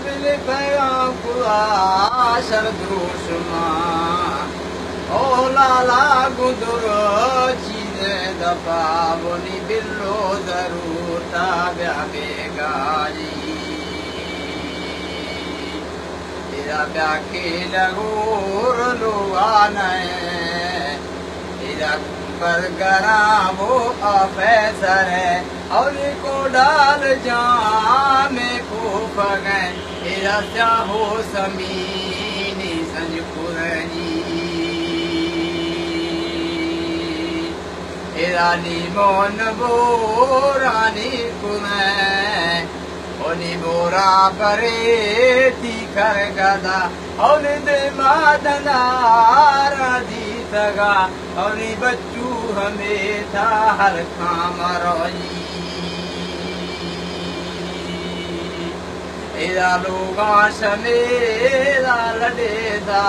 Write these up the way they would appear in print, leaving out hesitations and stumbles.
bill पैगाम खुदा शरदोशमा ओ लाला गुदुर चीज दफा बोली बिल्लो जरूर ताब्या बेगाजी तेरा ब्याखे लगोर लोगाने तेरा पर गरा वो अफैसर है और को डाल जामे को पगै तेरा चाहो समीनी संजपुरनी तेरा निमोन बोरानी कुनै ओनी बोरा परे तीखर गदा और दे मादनारा दी तगा और बच्चू हमेशा हर खाम रोई एरा लोगा शमेरा लडेदा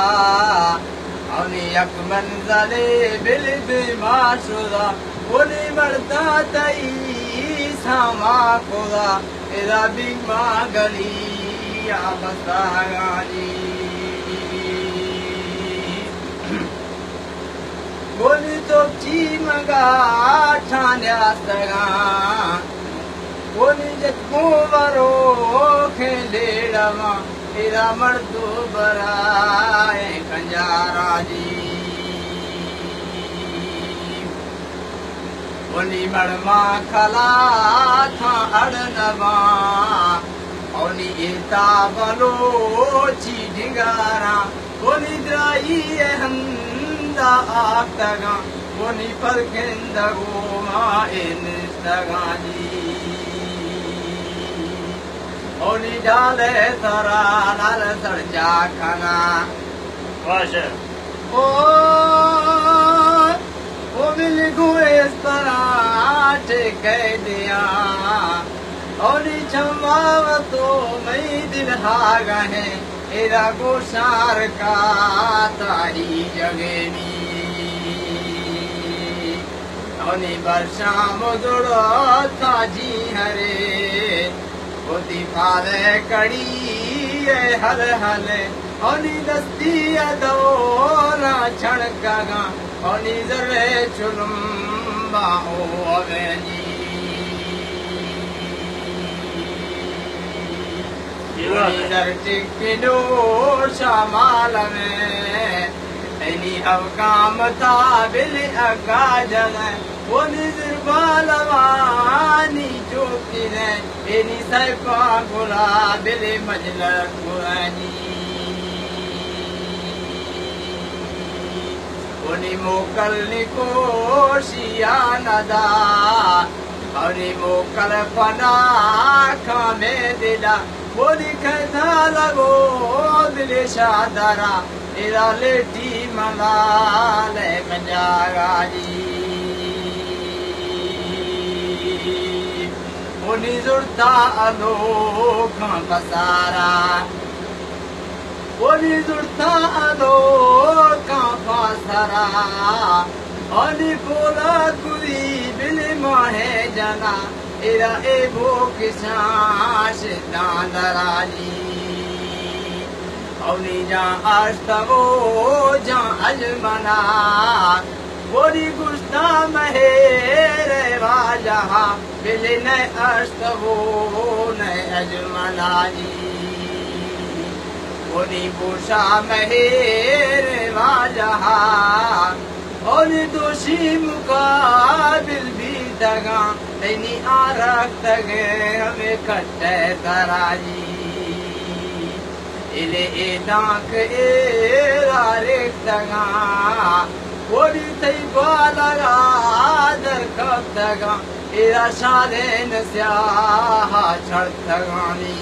और यक मंजले बिल बेमाशुदा ओनी मरता तई सामा खुदा एरा बिमा गली या बसागानी बोली तो चीमगा ठान्या सगा बोली जत्मो वरो खेलेड़मा एरा मर्दो बराए कंजारा जी बोली मड़मा खला था अड़नवा ओनी एता बलो ची ढिंगारा बोली द्राई हम आक्तगा बोनी पर केंदगो माइन तगानी ओनी डाले तरा लाल सरजा खाना वाशे ओ मिल गुए इस तरह ठेके दिया ओनी छमावतो मई दिल हागा है एरा गोशार का तारी जगेनी ओनी वर्षा मुदुड़ो ताजी हरे होती फाले कड़ी हल हल ओनी दस्ती अदोरा छड़का ओनी जरे चुलम बाहो अवेनी टिकनो शामाल में एनी अवकाम था बिल अगा जन वो निजर बालवानी चोकी ने एनी सैफा गुला बिल मजल कुरानी ओनी मोकल निको शिया नदा ओनी मोकल फना खामे दिला बोली कहता लगो दिले शादरा एरा लेटी मलाले कंजागा जी बोली जुड़ता अनोखा पसारा बोली जुड़ता अनोखा पसारा ओनी बोला कुरी बिल माहे जना एरा एबो किसाश दांदराजी औनी जा अस्तवो जा अजमना बोरी गुस्ता महेरे वाजहा बिल न अस्तवो न अजमना जी बोरी बुशा महेरे वाजहा और दोषी मुकाबिल भी दगा नहीं आरख तगे हमें कट्टे तराजी इले ए डाक एरा रेख दगा बोली थई बालगा दर कब दगा एरा शाले न स्याह छड़ तगानी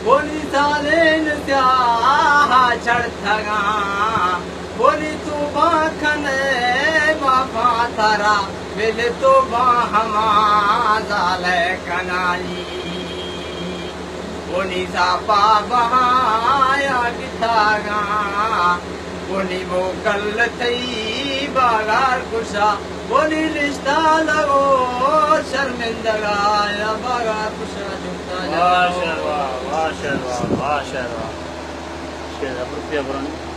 बोली साले न स्याह छड़ तगा बोली तू बाखने बापा तारा बिल तो बाहमा जाले कनाली बोली सापा बहाया कितागा बोली वो कल थई बागार कुशा बोली रिश्ता लगो शर्मिंदगा या बागा कुछ झुकता माशाअल्लाह माशाअल्लाह माशाअल्लाह शेर रुपया पुरानी